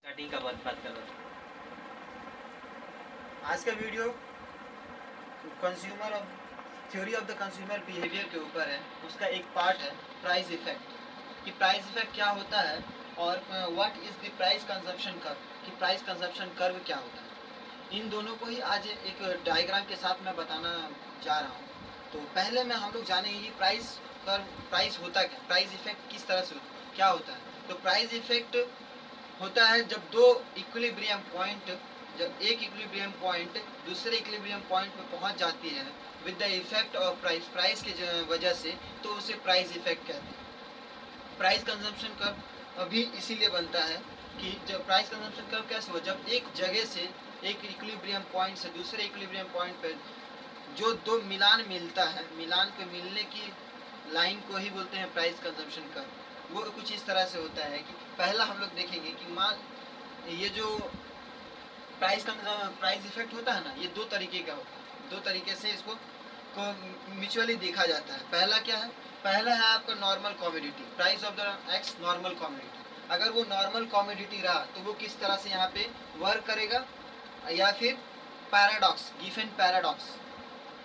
Starting का बात कर रहा था। आज का video consumer of theory of the consumer behaviour के ऊपर है। उसका एक पार्ट है प्राइस इफेक्ट, कि प्राइस इफेक्ट क्या होता है और what is the price consumption curve, कि प्राइस कंजप्शन कर्व क्या होता है। इन दोनों को ही आज एक डायग्राम के साथ मैं बताना जा रहा हूँ। तो पहले में हम लोग जानेंगे कि प्राइस कर्व, प्राइस होता क्या, प्राइस इफेक्ट किस तरह से क्या होता है। तो प्राइस इफेक्ट होता है जब दो इक्विलिब्रियम पॉइंट, जब एक इक्विलिब्रियम पॉइंट दूसरे इक्विलिब्रियम पॉइंट पे पहुंच जाती है with the effect of price, price के वजह से, तो उसे प्राइस इफेक्ट कहते हैं। प्राइस कंजम्पशन कर्व अभी इसीलिए बनता है कि जब प्राइस कंजम्पशन कर्व कैसे हो, जब एक जगह से एक इक्विलिब्रियम पॉइंट से दूसरे इक्विलिब्रियम पॉइंट पे जो दो मिलान मिलता है, मिलान के मिलने की लाइन को ही बोलते हैं प्राइस कंजम्पशन कर्व। वो कुछ इस तरह से होता है कि पहला हम लोग देखेंगे कि मान ये जो प्राइस इफेक्ट होता है ना, ये दो तरीके का होता है। दो तरीके से इसको म्यूचुअली देखा जाता है। पहला क्या है, पहला है आपका normal commodity, price of the x normal commodity. अगर वो नॉर्मल कॉमोडिटी रहा तो वो किस तरह से यहाँ पे वर्क करेगा, या फिर पैराडॉक्स, गिफेन पैराडॉक्स,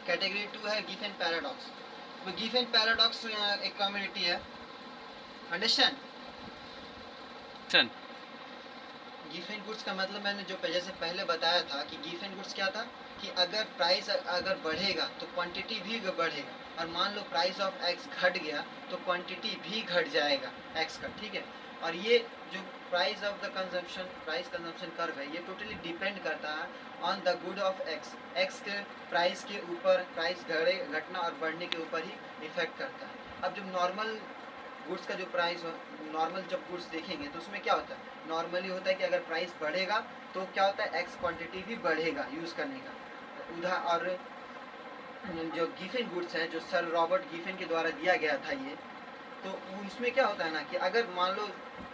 कैटेगरी 2 है गिफेन पैराडॉक्स। तो गिफेन पैराडॉक्स एक कॉमोडिटी है, अंडरस्टैंड। सन गिफेन गुड्स का मतलब मैंने जो जैसे पहले बताया था कि गिफेन गुड्स क्या था कि अगर प्राइस अगर बढ़ेगा तो क्वांटिटी भी बढ़ेगा, और मान लो प्राइस ऑफ एक्स घट गया तो क्वांटिटी भी घट जाएगा एक्स का, ठीक है। और ये जो price of the consumption, price consumption curve है, ये टोटली डिपेंड करता है on the good of x, x के प्राइस के ऊपर, प्राइस घटना और बढ़ने के ऊपर ही इफेक्ट करता है। अब जब नॉर्मल गुड्स का जो प्राइस, नॉर्मल जब गुड्स देखेंगे तो उसमें क्या होता है, नॉर्मली होता है कि अगर प्राइस बढ़ेगा तो क्या होता है, एक्स क्वांटिटी भी बढ़ेगा यूज़ करने का उधर। और जो गिफेन गुड्स है, जो सर रॉबर्ट गिफेन के द्वारा दिया गया था ये, तो इसमें क्या होता है ना कि अगर मान लो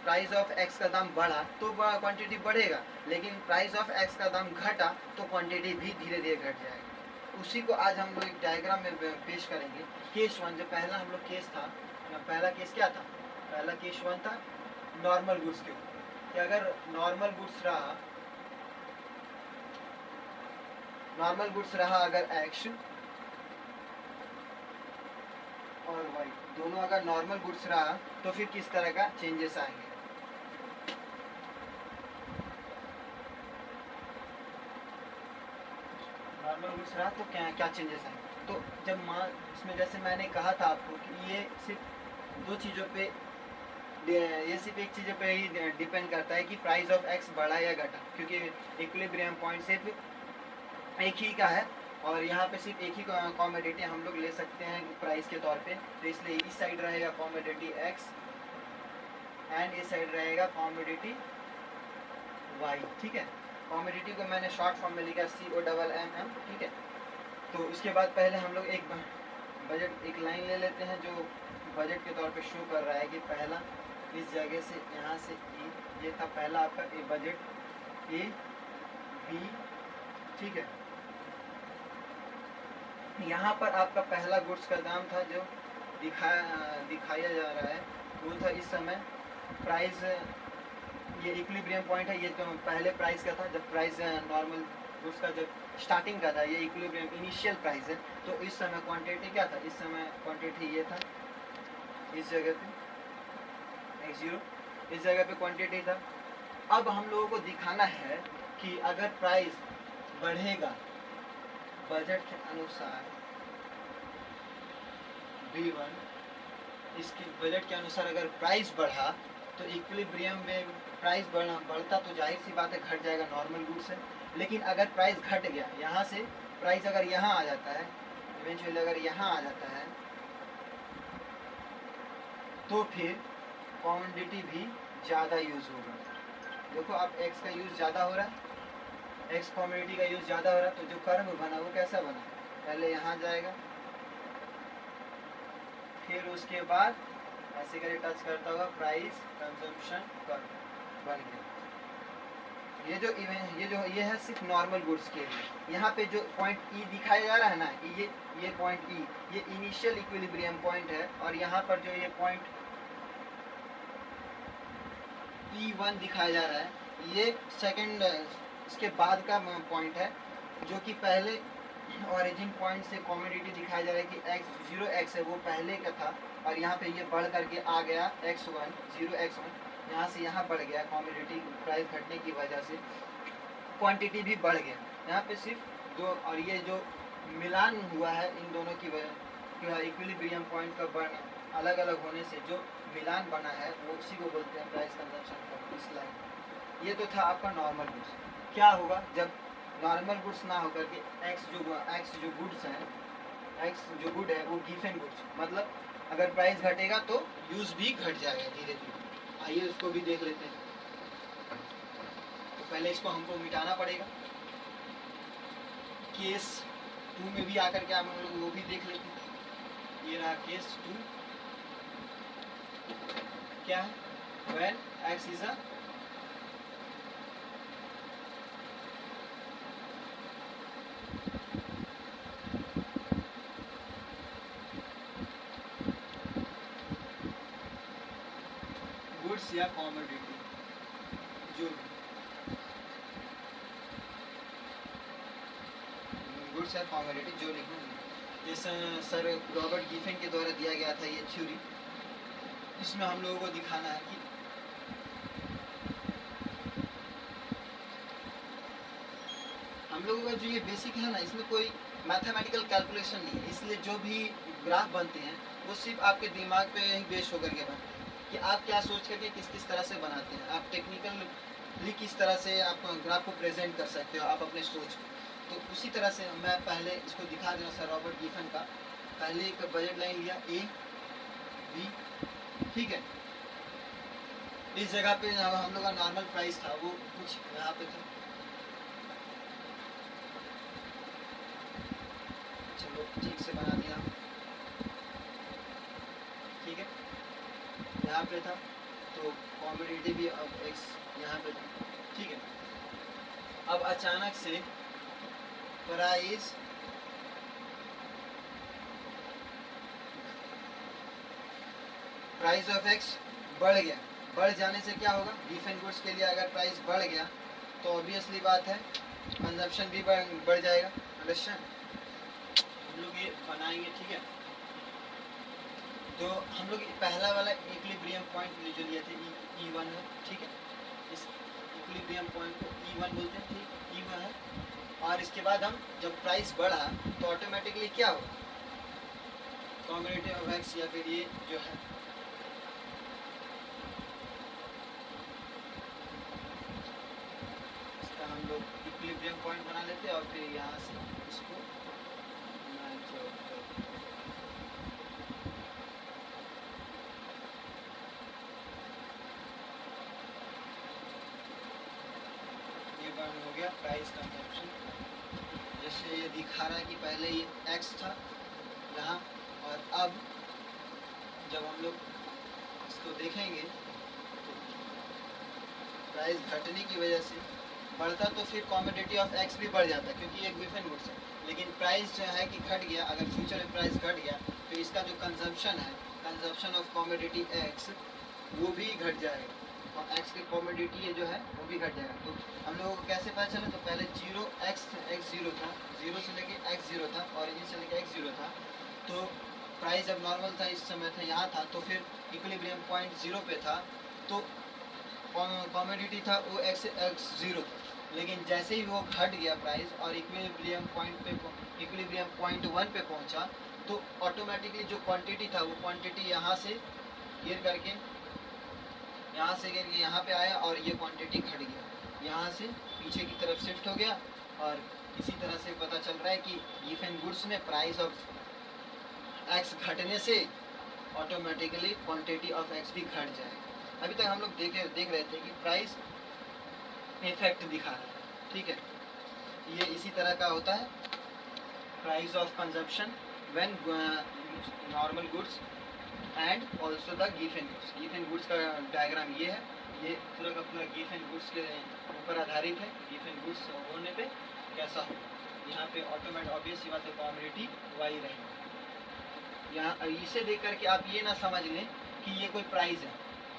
प्राइस ऑफ एक्स का दाम बढ़ा तो क्वांटिटी बढ़ेगा, लेकिन प्राइस ऑफ एक्स का दाम घटा तो क्वांटिटी भी धीरे धीरे घट जाएगा। उसी को आज हम लोग एक डायग्राम में पेश करेंगे। केस वन, जो पहला हम लोग केस था, पहला केस क्या था, पहला केस वन था नॉर्मल गुड्स के ऊपर, कि अगर नॉर्मल गुड्स रहा अगर एक्स और वाई दोनों अगर नॉर्मल गुड्स रहा तो फिर किस तरह का चेंजेस आएंगे। नॉर्मल गुड्स रहा तो क्या क्या चेंजेस आएंगे। तो जब इसमें जैसे मैंने कहा था आपको कि ये सिर्फ दो चीज़ों पे, ये सिर्फ एक चीज़ पे ही डिपेंड करता है कि प्राइस ऑफ एक्स बढ़ा या घटा, क्योंकि इक्विलिब्रियम पॉइंट सिर्फ एक ही का है और यहाँ पे सिर्फ एक ही कॉमोडिटी हम लोग ले सकते हैं प्राइस के तौर पे। तो इसलिए इस साइड रहेगा कॉमोडिटी एक्स एंड इस साइड रहेगा कॉमोडिटी वाई, ठीक है। कॉमोडिटी को मैंने शॉर्ट फॉर्म में लिखा COMM, ठीक है। तो उसके बाद पहले हम लोग एक बजट, एक लाइन ले लेते हैं जो बजट के तौर पे शो कर रहा है कि पहला इस जगह से यहाँ से ये था पहला आपका ए बजट A B, ठीक है। यहाँ पर आपका पहला गुड्स का दाम था जो दिखाया जा रहा है, वो था इस समय प्राइस, ये इक्विलिब्रियम पॉइंट है, ये तो पहले प्राइस का था जब प्राइस नॉर्मल गुड्स का जब स्टार्टिंग का था, ये इक्विलिब्रियम इनिशियल प्राइस है। तो इस समय क्वांटिटी क्या था, इस समय क्वांटिटी ये था, इस जगह पे x0, इस जगह पे क्वांटिटी था। अब हम लोगों को दिखाना है कि अगर प्राइस बढ़ेगा बजट के अनुसार B1, इसके बजट के अनुसार अगर प्राइस बढ़ा तो इक्विलिब्रियम में प्राइस बढ़ता तो जाहिर सी बात है घट जाएगा, नॉर्मल गुड्स है। लेकिन अगर प्राइस घट गया, यहाँ से प्राइस अगर यहाँ आ जाता है, इवेंचुअली अगर यहाँ आ जाता है तो फिर क्वांटिटी भी ज़्यादा यूज़ होगा। देखो अब एक्स का यूज़ ज़्यादा हो रहा है, एक्स कॉमोडिटी का यूज़ ज़्यादा हो रहा है, तो जो कर्व बना वो कैसा बना, पहले यहाँ जाएगा फिर उसके बाद ऐसे करके टच करता हुआ प्राइस कंजम्पशन कर्व बन गया। ये है सिर्फ नॉर्मल गुड्स के लिए। यहाँ पे जो पॉइंट E दिखाया जा रहा है ना, ये पॉइंट E, ये इनिशियल इक्विलिब्रियम पॉइंट है, और यहाँ पर जो ये पॉइंट E1 दिखाया जा रहा है, ये सेकंड इसके बाद का पॉइंट है, जो कि पहले ओरिजिन पॉइंट से कॉमोडिटी दिखाया जा रहा है कि एक्स 0x है वो पहले का था, और यहाँ पे ये बढ़ करके आ गया x1 0x1, यहाँ से यहाँ बढ़ गया कॉमोडिटी प्राइस घटने की वजह से क्वांटिटी भी बढ़ गया। यहाँ पे सिर्फ दो, और ये जो मिलान हुआ है इन दोनों की वजह, इक्विलिब्रियम पॉइंट का बढ़ना अलग अलग होने से जो मिलान बना है वो उसी को बोलते हैं प्राइस कंजम्पशन का इस लाइन। ये तो था आपका नॉर्मल गुड्स। क्या होगा जब नॉर्मल गुड्स ना होकर के एक्स जो गुड्स हैं, एक्स जो गुड है वो गिवन गुड्स, मतलब अगर प्राइस घटेगा तो यूज़ भी घट जाएगा धीरे धीरे। आइए उसको भी देख लेते हैं। तो पहले इसको हमको मिटाना पड़ेगा। केस 2 में भी आकर के हम लोग वो भी देख लेते हैं। ये रहा केस 2, क्या है, when x is a goods या कॉमोडिटी जो गुड्स या कॉमोडिटी जो लिखना है। जैसे सर रॉबर्ट गिफन के द्वारा दिया गया था ये थ्योरी, इसमें हम लोगों को दिखाना है कि हम लोगों का जो ये बेसिक है ना, इसमें कोई मैथमेटिकल कैलकुलेशन नहीं है, इसलिए जो भी ग्राफ बनते हैं वो सिर्फ आपके दिमाग पे ही बेस होकर के बनते हैं कि आप क्या सोच करके किस किस तरह से बनाते हैं, आप टेक्निकली किस तरह से आप ग्राफ को प्रेजेंट कर सकते हो आप अपने सोच। तो उसी तरह से मैं पहले इसको दिखा दूँ सर रॉबर्ट गिफन का। पहले एक बजट लाइन लिया ए बी, ठीक है। इस जगह पे हम लोग का नॉर्मल प्राइस था वो कुछ यहाँ पे था, चलो ठीक से बना दिया, ठीक है। यहाँ पे था तो कॉमोडिटी भी अब एक्स यहाँ पे था, ठीक है। अब अचानक से प्राइस ऑफ एक्स बढ़ गया। बढ़ जाने से क्या होगा, गिवन गुड्स के लिए अगर प्राइस बढ़ गया तो ऑब्वियसली बात है कंजप्शन भी बढ़ जाएगा। अंडरस्टैंड, हम लोग ये बनाएंगे, ठीक है। तो हम लोग पहला वाला इक्विलिब्रियम पॉइंट जो लिए थे E1 है, ठीक है। इस इक्विलिब्रियम पॉइंट को E1 बोलते हैं, ठीक, E1 है। और इसके बाद हम जब प्राइस बढ़ा तो ऑटोमेटिकली क्या होगा, कॉमोडिटी ऑफ एक्स या फिर ये जो है इसका हम लोग इक्विलिब्रियम पॉइंट बना लेते हैं और फिर यहाँ से इसको हो गया प्राइस कंजप्शन। जैसे ये दिखा रहा है कि पहले ये x था यहाँ, और अब जब हम लोग इसको देखेंगे तो प्राइस घटने की वजह से बढ़ता तो फिर कॉमोडिटी ऑफ x भी बढ़ जाता क्योंकि ये गिवन गुड्स है। लेकिन प्राइस जो है कि घट गया, अगर फ्यूचर में प्राइस घट गया तो इसका जो कंजप्शन है, कंजप्शन ऑफ कॉमोडिटी x वो भी घट जाएगा, और x की कॉमोडिटी ये जो है वो भी घट जाएगा। तो हम लोगों को कैसे पता चले, तो पहले x 0 था, 0 से लेके x 0 था, ऑरिजिन से लेके x 0 था। तो प्राइस जब नॉर्मल था इस समय था यहाँ था, तो फिर इक्विलिब्रियम पॉइंट 0 पे था, तो कॉमोडिटी था वो x 0 था। लेकिन जैसे ही वो घट गया प्राइस और इक्विलिब्रियम पॉइंट 1 पे पहुँचा, तो ऑटोमेटिकली जो क्वांटिटी था वो क्वांटिटी यहाँ से गिर करके यहाँ पे आया, और ये क्वांटिटी घट गया, यहाँ से पीछे की तरफ शिफ्ट हो गया। और इसी तरह से पता चल रहा है कि गिवन गुड्स में प्राइस ऑफ एक्स घटने से ऑटोमेटिकली क्वांटिटी ऑफ एक्स भी घट जाएगा। अभी तक हम लोग देख रहे थे कि प्राइस इफेक्ट दिखा रहा है, ठीक है। ये इसी तरह का होता है, price of consumption when normal goods and also the given goods. Given goods का डायग्राम ये है, ये पूरा का पूरा गिवन गुड्स के ऊपर आधारित है। गिवन गुड्स होने पे कैसा हो, यहाँ पे ऑटोमेटिक ऑब्वियस सी बात है कॉमोडिटी वाई रहेगी। यहाँ इसे देख करके आप ये ना समझ लें कि ये कोई प्राइस है,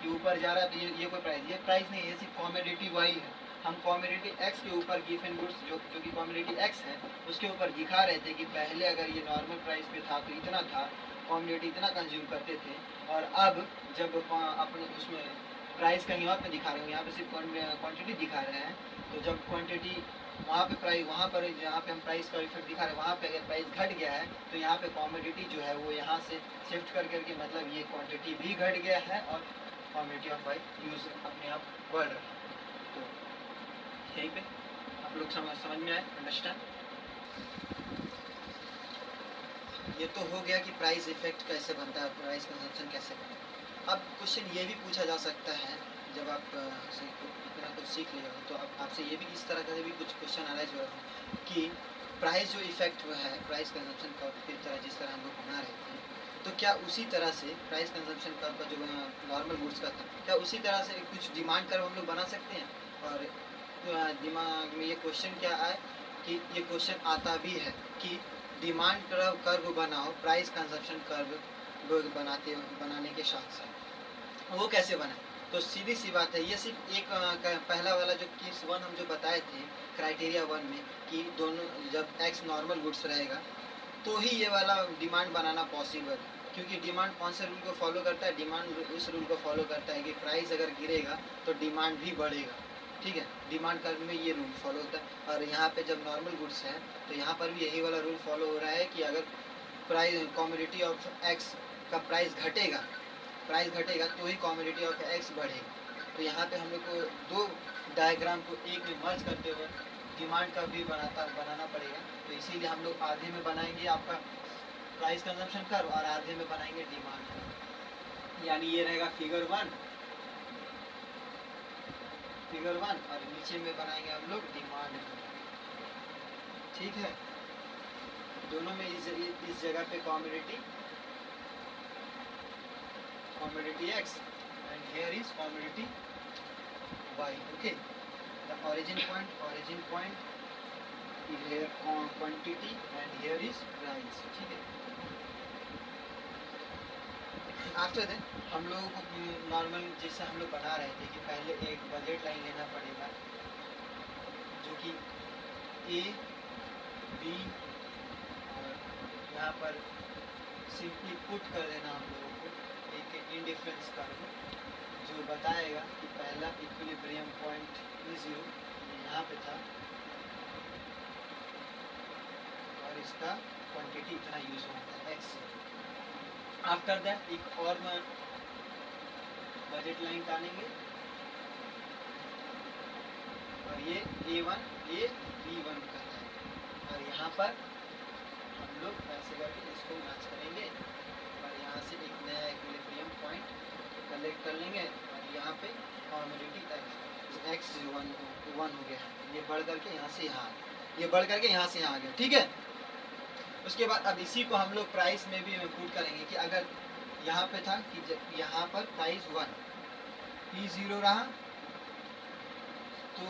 कि ऊपर जा रहा है तो ये कोई प्राइस, ये प्राइस नहीं है, ये सिर्फ कॉमोडिटी वाई है। हम कॉमोडिटी एक्स के ऊपर गिवन गुड्स जो कि कॉमोडिटी एक्स है उसके ऊपर दिखा रहे थे कि पहले अगर ये नॉर्मल प्राइस पे था तो इतना था, कॉमोडिटी इतना कंज्यूम करते थे, और अब जब अपने उसमें प्राइस कहीं और पे दिखा रहे हो, यहाँ पे सिर्फ क्वांटिटी दिखा रहे हैं, तो जब क्वांटिटी वहाँ पे प्राइस, वहाँ पर जहाँ पे हम प्राइस का इफेक्ट दिखा रहे हैं वहाँ पे अगर प्राइस घट गया है तो यहाँ पे कॉमोडिटी जो है वो यहाँ से शिफ्ट कर करके, मतलब ये क्वांटिटी भी घट गया है और क्वांटिटी ऑफ वाई यूज अपने आप बढ़ रहा है। तो यहीं पे आप लोग समझ में आए, अंडरस्टैंड। ये तो हो गया कि प्राइस इफेक्ट कैसे बनता है, प्राइस कंजम्पशन कैसे बनता है। अब क्वेश्चन ये भी पूछा जा सकता है, जब आप इतना कुछ सीख लिए हो तो आपसे ये भी इस तरह का भी कुछ क्वेश्चन अराइज हो रहा है कि प्राइस जो इफेक्ट हुआ है प्राइस कंजम्पशन कर्व की तरह जिस तरह हम लोग बना रहे थे, तो क्या उसी तरह से प्राइस कंजम्पशन कर्व का जो नॉर्मल गुड्स का था, क्या उसी तरह से कुछ डिमांड कर्व हम लोग बना सकते हैं? और दिमाग में ये क्वेश्चन क्या आए कि ये क्वेश्चन आता भी है कि डिमांड कर्व बनाओ प्राइस कंजम्पशन कर्व बनाने के साथ साथ, वो कैसे बनाए? तो सीधी सी बात है, ये सिर्फ एक पहला वाला जो केस 1 हम जो बताए थे क्राइटेरिया 1 में कि दोनों जब एक्स नॉर्मल गुड्स रहेगा तो ही ये वाला डिमांड बनाना पॉसिबल है, क्योंकि डिमांड कौन से रूल को फॉलो करता है? डिमांड उस रूल को फॉलो करता है कि प्राइस अगर गिरेगा तो डिमांड भी बढ़ेगा, ठीक है, डिमांड कर्व में ये रूल फॉलो होता है। और यहाँ पे जब नॉर्मल गुड्स है तो यहाँ पर भी यही वाला रूल फॉलो हो रहा है कि अगर प्राइस कॉमोडिटी ऑफ एक्स का प्राइस घटेगा तो ही कॉमोडिटी ऑफ एक्स बढ़ेगा। तो यहाँ पे हम लोग को दो डायग्राम को एक में मर्ज करते हुए डिमांड का भी बनाना पड़ेगा, तो इसीलिए हम लोग आधे में बनाएंगे आपका प्राइस कंजम्पशन कर्व और आधे में बनाएंगे डिमांड कर्व। यानी ये रहेगा फिगर 1 और नीचे में बनाएंगे हम लोग डिमांड कर्व, ठीक है। दोनों में इस जगह पे commodity x and here is commodity y, okay, the origin point is here quantity and here is price, ठीक है। आफ्टर दैट हम लोगों को नॉर्मल जैसे हम लोग बना रहे थे कि पहले एक बजट लाइन लेना पड़ेगा जो कि ए बी और यहाँ पर सिंपली पुट कर देना हम लोगों को एक इंडिफरेंस कर्व जो बताएगा कि पहला इक्विलिब्रियम पॉइंट E0 यहाँ पे था और इसका क्वांटिटी इतना यूज हुआ था x। आफ्टर दैट एक और बजट लाइन डालेंगे और ये A1 ये B1 का है और यहाँ पर हम लोग ऐसे करके इसको मैच करेंगे और यहाँ से एक नया इक्विलिब्रियम पॉइंट कलेक्ट कर लेंगे और यहाँ पे कॉमोडिटी एक्स 1 हो गया, ये बढ़ करके यहाँ से यहाँ आ गया, ये बढ़ करके यहाँ से यहाँ आ गया, ठीक है। उसके बाद अब इसी को हम लोग प्राइस में भी पुट करेंगे कि अगर यहाँ पे था कि यहाँ पर प्राइस 1 P0 रहा तो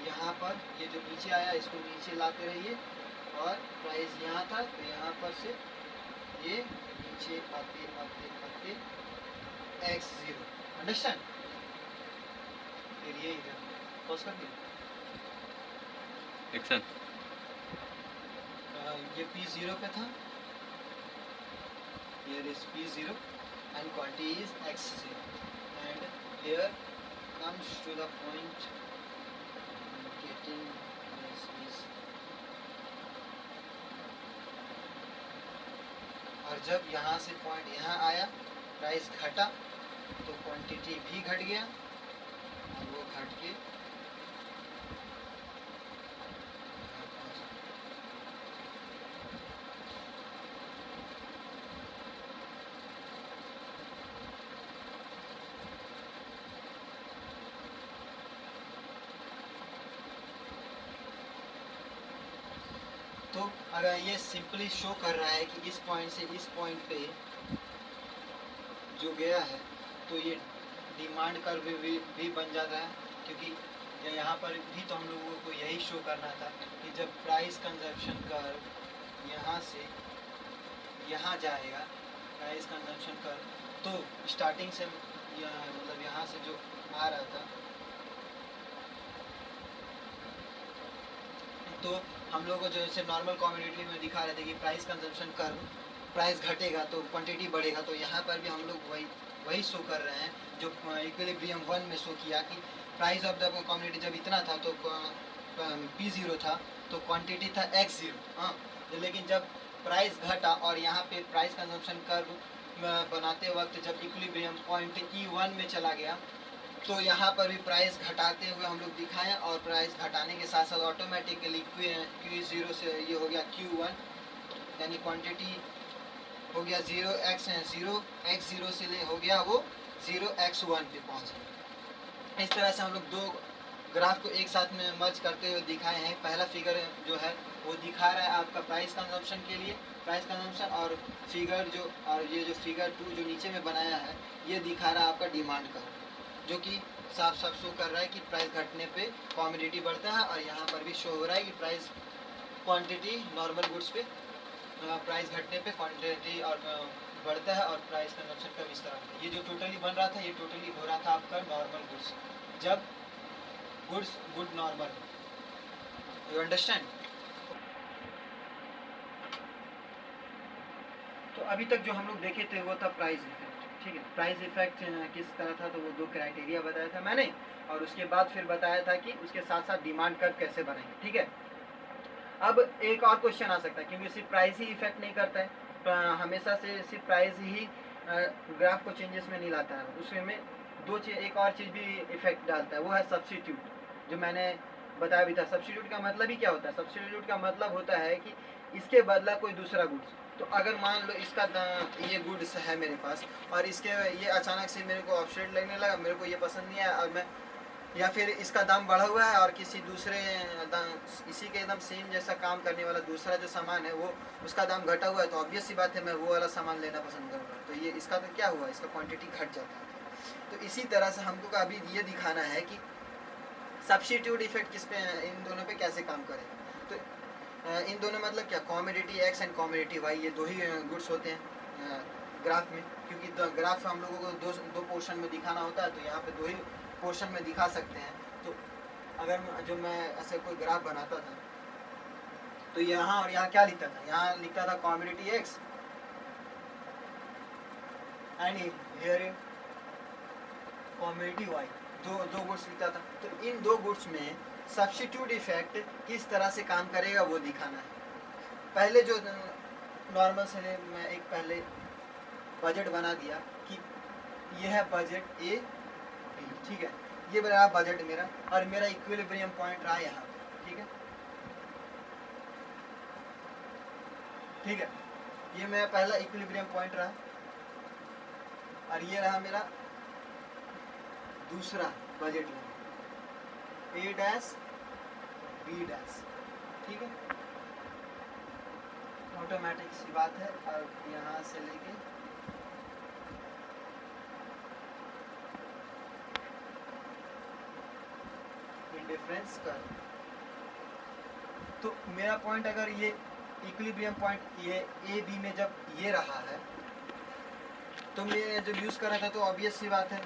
यहाँ पर ये जो नीचे आया इसको नीचे लाते रहिए और प्राइस यहाँ था तो यहाँ पर से ये नीचे आते आते आते x0, अंडरस्टैंड। फिर ये इधर पॉज कर दिया एक्शन। ये P0 पे था, here is P0 and quantity is x0 and here comes to the point getting this is, और जब यहाँ से पॉइंट यहाँ आया प्राइस घटा तो क्वांटिटी भी घट गया और वो घट के तो अगर ये सिंपली शो कर रहा है कि इस पॉइंट से इस पॉइंट पे जो गया है तो ये डिमांड कर्व भी बन जाता है, क्योंकि यहाँ पर भी तो हम लोगों को यही शो करना था कि जब प्राइस कंजप्शन कर्व यहाँ से यहाँ जाएगा प्राइस कंजम्पशन कर, तो स्टार्टिंग से मतलब यहाँ से जो आ रहा था, तो हम लोग को जो जैसे नॉर्मल कम्युनिटी में दिखा रहे थे कि प्राइस कंजम्पशन कर, प्राइस घटेगा तो क्वांटिटी बढ़ेगा, तो यहाँ पर भी हम लोग वही शो कर रहे हैं जो इक्विलिब्रियम 1 में शो किया कि प्राइस ऑफ द कम्युनिटी जब इतना था तो P0 था, तो क्वांटिटी था X0। हाँ, लेकिन जब प्राइस घटा और यहाँ पे प्राइस कंजम्पशन कर्व बनाते वक्त जब इक्विलिब्रियम पॉइंट E1 में चला गया, तो यहाँ पर भी प्राइस घटाते हुए हम लोग दिखाएं, और प्राइस घटाने के साथ साथ ऑटोमेटिकली Q0 से ये हो गया Q1, यानी क्वांटिटी हो गया 0x0 से ले हो गया वो 0x1 पे पहुँच गया। इस तरह से हम लोग दो ग्राफ को एक साथ में मर्ज करते हुए दिखाए हैं। पहला फिगर जो है वो दिखा रहा है आपका प्राइस कंजम्पशन के लिए, प्राइस कंजम्पशन, और फिगर जो, और ये जो फिगर 2 जो नीचे में बनाया है ये दिखा रहा है आपका डिमांड का, जो कि साफ साफ शो कर रहा है कि प्राइस घटने पे कमोडिटी बढ़ता है, और यहाँ पर भी शो हो रहा है कि प्राइस क्वांटिटी नॉर्मल गुड्स पे प्राइस घटने पे क्वांटिटी और बढ़ता है, और प्राइस कंजम्पशन का इस तरह है। ये जो टोटली बन रहा था ये टोटली हो रहा था आपका नॉर्मल गुड्स, जब goods good normal, you understand. तो अभी तक जो हम लोग देखे थे वो था प्राइस इफेक्ट, ठीक है। प्राइस इफेक्ट किस तरह था, तो वो दो क्राइटेरिया बताया था मैंने, और उसके बाद फिर बताया था कि उसके साथ साथ डिमांड कर्व कैसे बनाएंगे, ठीक है। अब एक और क्वेश्चन आ सकता है, क्योंकि सिर्फ प्राइस ही इफेक्ट नहीं करता है, तो हमेशा से सिर्फ प्राइस ही ग्राफ को चेंजेस में नहीं लाता है, उसमें दो चीज़, एक और चीज़ भी इफेक्ट डालता है, वो है सब्स्टिट्यूट, जो मैंने बताया भी था। सब्स्टिट्यूट का मतलब ही क्या होता है? सब्स्टिट्यूट का मतलब होता है कि इसके बदला कोई दूसरा गुड्स, तो अगर मान लो इसका ये गुड्स है मेरे पास, और इसके ये अचानक से मेरे को ऑफसेट लगने लगा, मेरे को ये पसंद नहीं आया, और मैं, या फिर इसका दाम बढ़ा हुआ है और किसी दूसरे इसी के एकदम सेम जैसा काम करने वाला दूसरा जो सामान है वो उसका दाम घटा हुआ है, तो ऑब्वियस सी बात है मैं वो वाला सामान लेना पसंद करूँगा, तो ये इसका तो क्या हुआ, इसका क्वांटिटी घट जाता है। तो इसी तरह से हमको अभी ये दिखाना है कि सब्स्टिट्यूट इफेक्ट किस पे, इन दोनों पे कैसे काम करेगा। तो इन दोनों मतलब क्या, commodity X and commodity Y, ये दो ही गुड्स होते हैं ग्राफ में, क्योंकि ग्राफ हम लोगों को दो पोर्शन में दिखाना होता है, तो यहाँ पे दो ही पोर्शन में दिखा सकते हैं। तो अगर जो मैं ऐसे कोई ग्राफ बनाता था, तो यहाँ और यहाँ क्या लिखता था, यहाँ लिखता था commodity X and here commodity Y, दो गुड्स लिखता था। तो इन दो गुड्स में सब्स्टिट्यूट इफेक्ट किस तरह से काम करेगा वो दिखाना है। पहले जो नॉर्मल से मैं एक पहले बजट बना दिया कि ये है बजट ए बी, ठीक है, ये रहा बजट मेरा, और मेरा इक्विलिब्रियम पॉइंट रहा यहाँ पे, ठीक है, ठीक है, ये मेरा पहला इक्विलिब्रियम पॉइंट रहा, और ये रहा मेरा दूसरा बजट लाइन, ए डैश बी डैश, ठीक है, ऑटोमेटिक सी बात है। और यहाँ से लेके इंडिफरेंस कर, तो मेरा पॉइंट अगर ये इक्विलिब्रियम पॉइंट ये ए बी में जब ये रहा है, तो मैं जब यूज़ कर रहा था तो ऑब्वियस सी बात है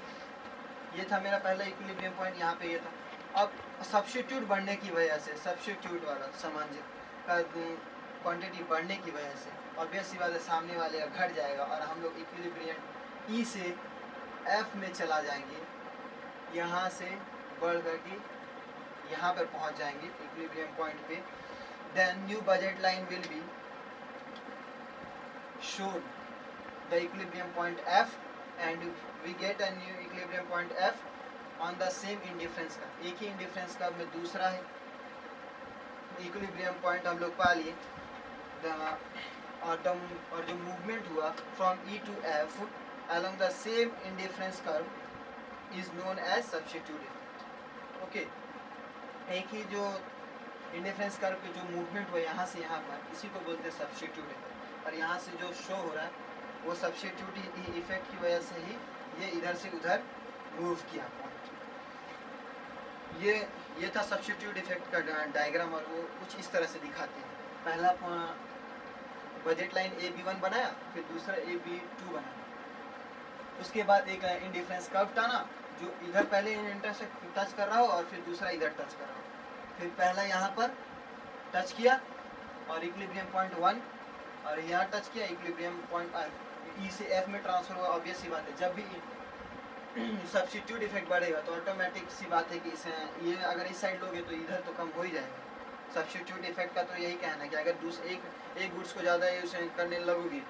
ये था मेरा पहला इक्विलिब्रियम पॉइंट, यहाँ पे ये था। अब सब्स्टिट्यूट बढ़ने की वजह से, सब्स्टिट्यूट वाला सामान का क्वांटिटी बढ़ने की वजह से ऑब्वियस सी बात है सामने वाले का घट जाएगा, और हम लोग इक्विलिब्रियम ई से एफ में चला जाएंगे, यहाँ से बढ़ करके यहाँ पर पहुँच जाएंगे इक्विलिब्रियम पॉइंट पे। Then new budget line will be showed the equilibrium point F, and we get a new equilibrium point F on the same indifference का, एक ही इंडिफरेंस का में दूसरा है इक्विलिब्रियम पॉइंट हम लोग पा लिए। और जो मूवमेंट हुआ from E to F along the same indifference curve is known as substitute effect, okay. एक ही जो इंडिफरेंस कर्व पे जो मूवमेंट हुआ यहाँ से यहाँ पर, इसी को बोलते हैं सब्स्टिट्यूट इफेक्ट, और यहाँ से जो शो हो रहा है वो सब्स्टिट्यूट इफेक्ट की वजह से ही ये इधर से उधर मूव किया पॉइंट। ये था सब्स्टिट्यूट इफेक्ट का डायग्राम, और वो कुछ इस तरह से दिखाते हैं। पहला बजट लाइन AB1 बनाया, फिर दूसरा AB2 बनाया। उसके बाद एक इंडिफरेंस कर्व टाना जो इधर पहले इंटरसेक्ट टच कर रहा हो और फिर दूसरा इधर टच कर रहा हो। फिर पहला यहाँ पर टच किया और इक्विलिब्रियम पॉइंट 1 और यहाँ टच किया इक्विलिब्रियम पॉइंट E से F में ट्रांसफर हुआ। ऑब्वियस सी बात है, जब भी सब्स्टिट्यूट इफेक्ट बढ़ेगा तो ऑटोमेटिक सी बात है कि इसे ये अगर इस साइड लोगे तो इधर तो कम हो ही जाएगा। सब्स्टिट्यूट इफेक्ट का तो यही कहना है कि अगर एक गुड्स को ज़्यादा यूज करने लगोगे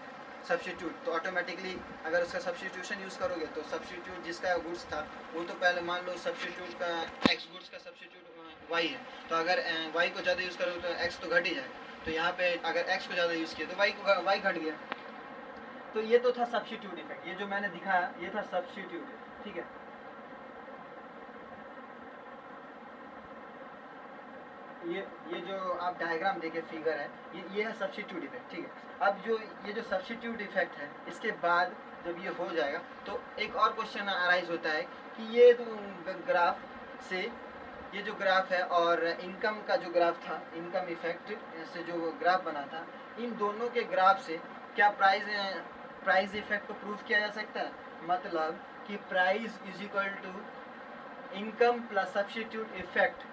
सब्स्टिट्यूट, तो ऑटोमेटिकली अगर उसका सब्स्टिट्यूशन यूज़ करोगे तो सब्स्टिट्यूट जिसका गुड्स था वो तो पहले मान लो सब्स्टिट्यूट का एक्स गुड्स का सब्स्टिट्यूट वाई है, तो अगर वाई को ज़्यादा यूज़ करोगे तो एक्स तो घट ही जाएगा। तो यहाँ पे अगर एक्स को ज़्यादा यूज़ किया तो वाई घट गया। तो ये तो था सब्स्टिट्यूट इफेक्ट, ये जो मैंने दिखाया ये था सब्स्टिट्यूट, ठीक है। ये जो आप डायग्राम देखे फिगर है ये है सब्स्टिट्यूट इफेक्ट, ठीक है। अब जो ये जो सब्स्टिट्यूट इफेक्ट है इसके बाद जब ये हो जाएगा तो एक और क्वेश्चन अराइज होता है कि ये ग्राफ से ये जो ग्राफ है और इनकम का जो ग्राफ था, इनकम इफेक्ट से जो ग्राफ बना था, इन दोनों के ग्राफ से क्या प्राइस इफेक्ट को प्रूव किया जा सकता है? मतलब कि price is equal to income plus substitute effect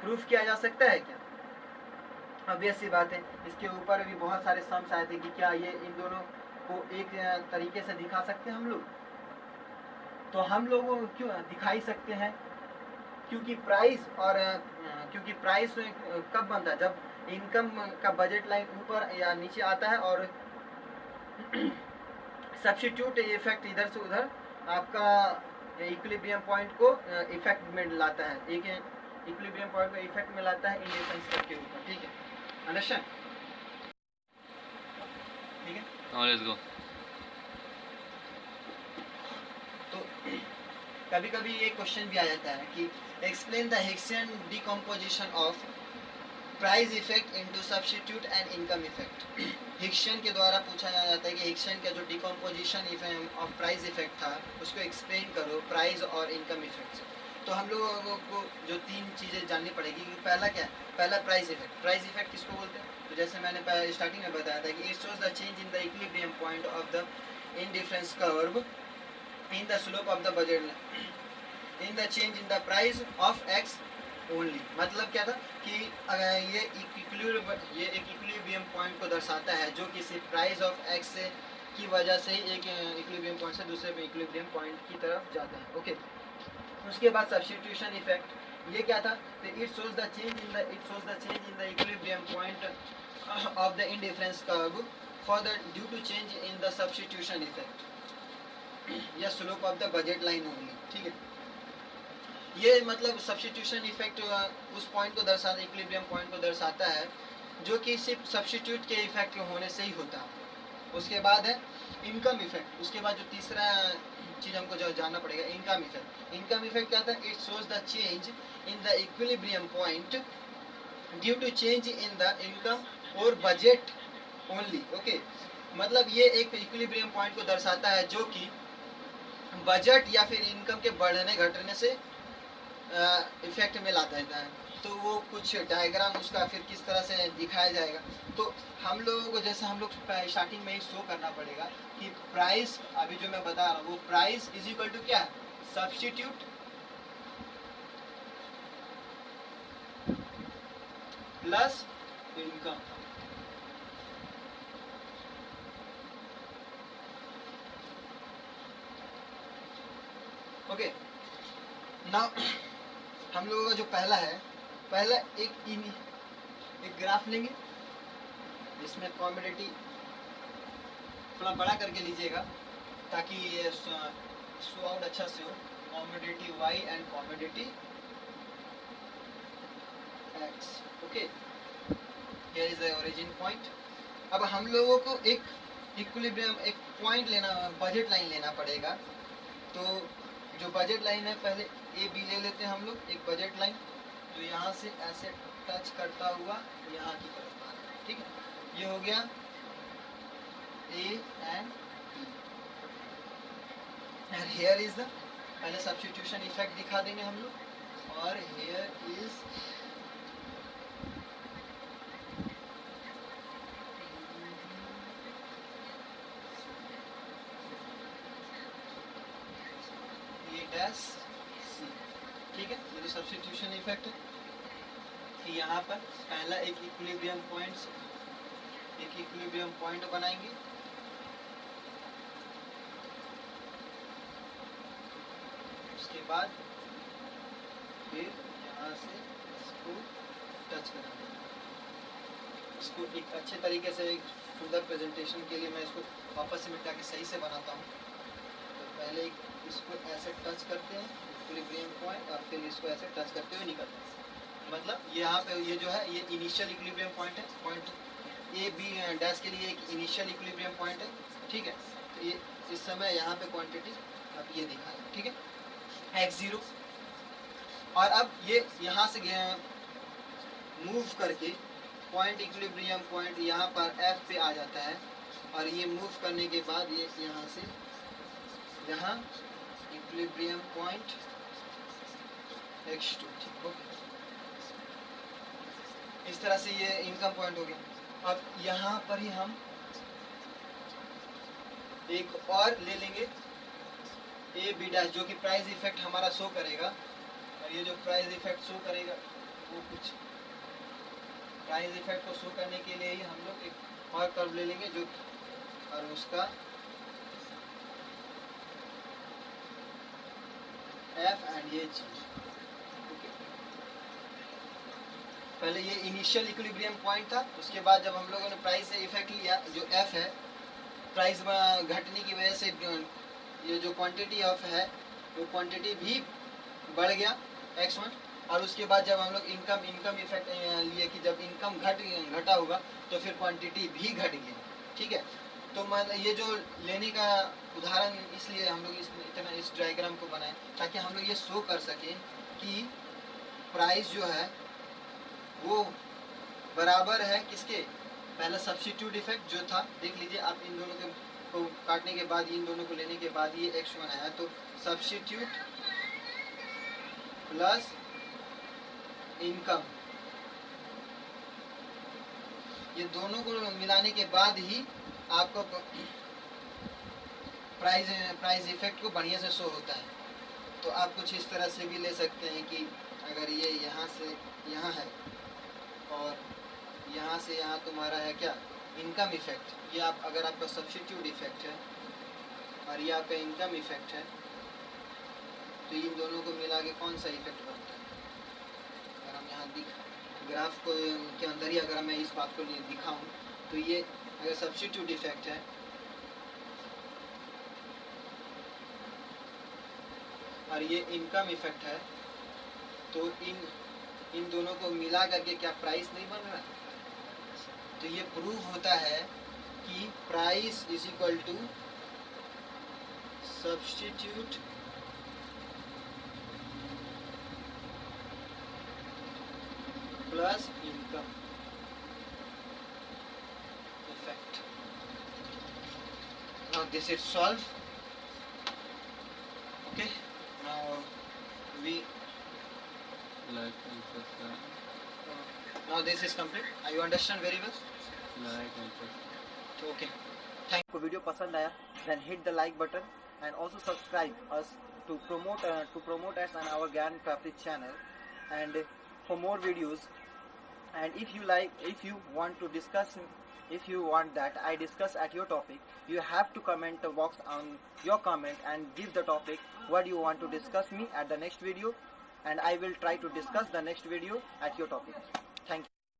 proof किया जा सकता है क्या? ऑब्वियस सी बात है, इसके ऊपर भी बहुत सारे सम्स आए थे कि क्या ये इन दोनों को एक तरीके से दिखा सकते हैं हम लोग। तो हम लोगों को क्यों दिखा ही सकते हैं, क्योंकि प्राइस कब बनता है? जब इनकम का बजट लाइन ऊपर या नीचे आता है और सब्स्टिट्यूट इफेक्ट इधर से उधर आपका इक्विलिब्रियम पॉइंट को इफेक्ट में लाता है, एक इक्विलिब्रियम पॉइंट को इफेक्ट में लाता है इंडिफरेंस कर्व के ऊपर, ठीक है। अंडरस्टैंड? ठीक है, लेट्स गो। तो कभी कभी ये क्वेश्चन भी आ जाता है कि explain the Hicksian decomposition of price effect into substitute and income effect. Hicksian के द्वारा पूछा जाता है कि हिक्सियन का जो डिकम्पोजिशन ऑफ प्राइस इफेक्ट था उसको एक्सप्लेन करो प्राइस और इनकम इफेक्ट से। तो हम लोगों को जो तीन चीज़ें जाननी पड़ेगी कि पहला क्या है? पहला प्राइस इफेक्ट। प्राइस इफेक्ट किसको बोलते हैं? तो जैसे मैंने स्टार्टिंग में बताया था कि it shows the change in the equilibrium point of the indifference curve in the slope of the budget in the change in the price of x only. मतलब क्या था कि ये एक इक्विलिब्रियम पॉइंट को दर्शाता है जो कि सिर्फ प्राइस ऑफ एक्स से की वजह से ही एक इक्विलिब्रियम पॉइंट से दूसरे इक्विलिब्रियम पॉइंट की तरफ जाता है, ओके। उसके बाद सब्स्टिट्यूशन इफेक्ट, ये क्या था? तो it shows the change in the equilibrium point of the indifference curve for the due to change in the substitution effect या slope of the budget line only, ठीक है। ये मतलब सब्स्टिट्यूशन इफेक्ट उस पॉइंट को दर्शाता है, इक्विलिब्रियम पॉइंट को दर्शाता है जो कि सिर्फ सब्स्टिट्यूट के इफेक्ट के होने से ही होता है। उसके बाद है इनकम इफेक्ट। उसके बाद जो तीसरा चीज़ हमको जो जानना पड़ेगा इनकम इफेक्ट। इनकम इफेक्ट क्या था? It shows the change in the equilibrium point due to change in the income और बजट ओनली, ओके। मतलब ये एक इक्विलिब्रियम पॉइंट को दर्शाता है जो कि बजट या फिर इनकम के बढ़ने घटने से इफेक्ट में लाता है। तो वो कुछ डायग्राम उसका फिर किस तरह से दिखाया जाएगा, तो हम लोगों को जैसे हम लोग स्टार्टिंग में ही शो करना पड़ेगा कि प्राइस, अभी जो मैं बता रहा हूँ वो प्राइस इज इक्वल टू क्या है? Substitute plus income. Okay, now हम लोगों का जो पहला एक ग्राफ लेंगे जिसमें कॉमोडिटी थोड़ा बड़ा करके लीजिएगा ताकि ये शो आउट अच्छा से हो। Commodity Y and commodity X, okay. Here is the origin point. अब हम लोगों को एक इक्विलिब्रियम एक पॉइंट लेना, बजट लाइन लेना पड़ेगा। तो जो बजट लाइन है पहले ए बी ले लेते हैं हम लोग, एक बजट लाइन जो यहाँ से ऐसे टच करता हुआ यहाँ की तरफ आ रहा है, ठीक है। ये हो गया A and B. And here is the, पहले सब्स्टिट्यूशन इफेक्ट दिखा देंगे हम लोग, और here is it as C. ठीक है, ये जो सब्स्टिट्यूशन इफेक्ट है कि यहाँ पर पहला एक इक्विलिब्रियम पॉइंट बनाएंगे, उसके बाद फिर यहाँ से इसको टच करेंगे। इसको एक अच्छे तरीके से एक सुंदर प्रेजेंटेशन के लिए मैं इसको वापस से मिटा के सही से बनाता हूँ। तो पहले इसको ऐसे टच करते हैं इक्विलिब्रियम पॉइंट, और फिर इसको ऐसे टच करते हुए निकलते हैं। मतलब यहाँ पे ये जो है ये इनिशियल इक्विलिब्रियम पॉइंट है, पॉइंट ए बी डैश के लिए एक इनिशियल इक्विलिब्रियम पॉइंट है। ठीक है, तो ये इस समय यहाँ पे क्वांटिटी अब ये दिखा है। ठीक है, x0, और अब ये यहाँ से मूव करके पॉइंट इक्विलिब्रियम पॉइंट यहाँ पर F पे आ जाता है, और ये मूव करने के बाद ये यहाँ से यहाँ इक्विलिब्रियम पॉइंट x2। ठीक हो, इस तरह से ये इनकम पॉइंट हो गया। अब यहाँ पर ही हम एक और ले लेंगे ए बी डैश, जो कि प्राइस इफेक्ट हमारा शो करेगा। और ये जो प्राइस इफेक्ट शो करेगा वो कुछ प्राइस इफेक्ट को शो करने के लिए ही हम लोग एक और कर्व ले लेंगे, जो और उसका एफ एंड ये जी। पहले ये इनिशियल इक्विलिब्रियम पॉइंट था, उसके बाद जब हम लोगों ने प्राइस से इफेक्ट लिया, जो एफ है, प्राइस घटने की वजह से ये जो क्वांटिटी ऑफ है वो क्वांटिटी भी बढ़ गया x1। और उसके बाद जब हम लोग इनकम इफेक्ट लिए कि जब इनकम घटा होगा तो फिर क्वांटिटी भी घट गया। ठीक है, तो ये जो लेने का उदाहरण इसलिए हम लोग इस डायग्राम को बनाए ताकि हम लोग ये शो कर सकें कि प्राइस जो है वो बराबर है किसके, पहला सब्स्टिट्यूट इफेक्ट जो था, देख लीजिए आप इन दोनों को काटने के बाद, इन दोनों को लेने के बाद ये x1 आया, तो सब्स्टिट्यूट प्लस इनकम, ये दोनों को मिलाने के बाद ही आपको प्राइस इफेक्ट को बढ़िया से शो होता है। तो आप कुछ इस तरह से भी ले सकते हैं कि अगर ये यहाँ से यहाँ है और यहाँ से यहाँ तुम्हारा है क्या, इनकम इफेक्ट, ये आप अगर आपका सब्स्टिट्यूट इफेक्ट है और ये आपका इनकम इफेक्ट है, तो इन दोनों को मिला के कौन सा इफेक्ट बनता है। अगर हम यहाँ ग्राफ को के अंदर ही अगर मैं इस बात को दिखाऊं, तो ये अगर सब्स्टिट्यूट इफेक्ट है और ये इनकम इफेक्ट है, तो इन दोनों को मिला करके क्या प्राइस नहीं बन रहा है। तो ये प्रूव होता है कि price is equal to substitute plus income effect. Now this is solved. Okay, now we Like and subscribe. now this is complete. You understand very well? Like and subscribe. Okay. Thank you. Video पसंद आया then hit the like button and also subscribe us to promote us on our Gyan Prapti channel, and for more videos. And if you want that I discuss at your topic, you have to comment the box on your comment and give the topic what you want to discuss me at the next video, and I will try to discuss the next video at your topic.